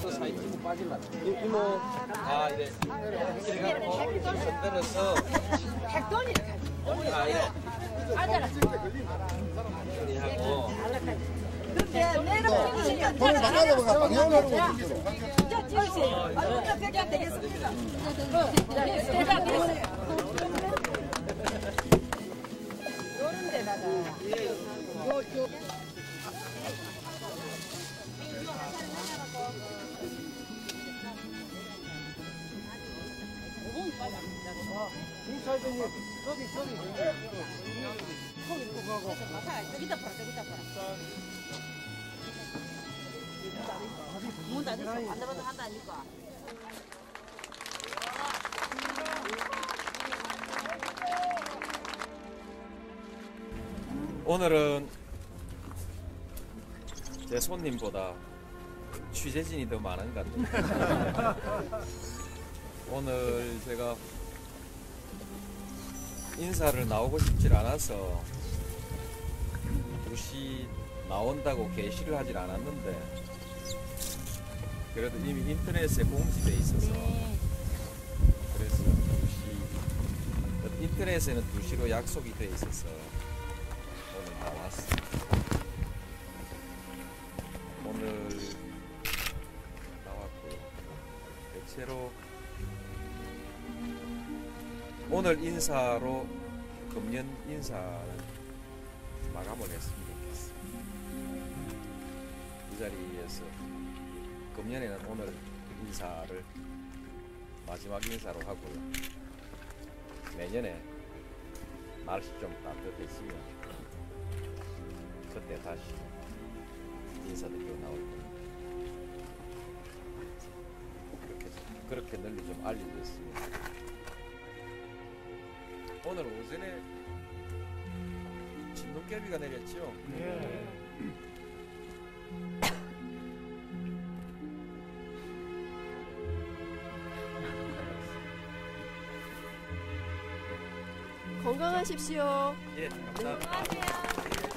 또 사이 끼고 빠질라. 이모, 아 이래 갖고 손들어서 핵돈이래. 아 이래. 알잖아. 이리 하고. 근데 내가 찍으시니까 돈을 바꿔서 가 방향으로 진짜 찍으세요. 얼마나 백약 되겠습니까? 대답 되세요. 요런 데다가 이사장님 저기 거기 입고 가고 저기다 팔아 저기다 팔아 문 닫았어 반대반대 한다니까 오늘은 제 손님보다 취재진이 더 많은 것 같아요. 오늘 제가 인사를 나오고 싶질 않아서 2시 나온다고 게시를 하질 않았는데 그래도 이미 인터넷에 공지돼 있어서 그래서 2시 인터넷에는 2시로 약속이 돼 있어서 오늘 나왔습니다. 오늘 나왔고요. 대체로 오늘 인사로 금년 인사를 마감을 했으면 좋겠습니다. 이 자리에서 금년에는 오늘 인사를 마지막 인사로 하고요. 내년에 날씨 좀 따뜻해지면 그때 다시 인사드리러 나올 겁니다. 그렇게 널리 좀 알려졌습니다. 오늘 오전에 진돗개비가 내렸죠? 네. 건강하십시오. 예, 감사합니다.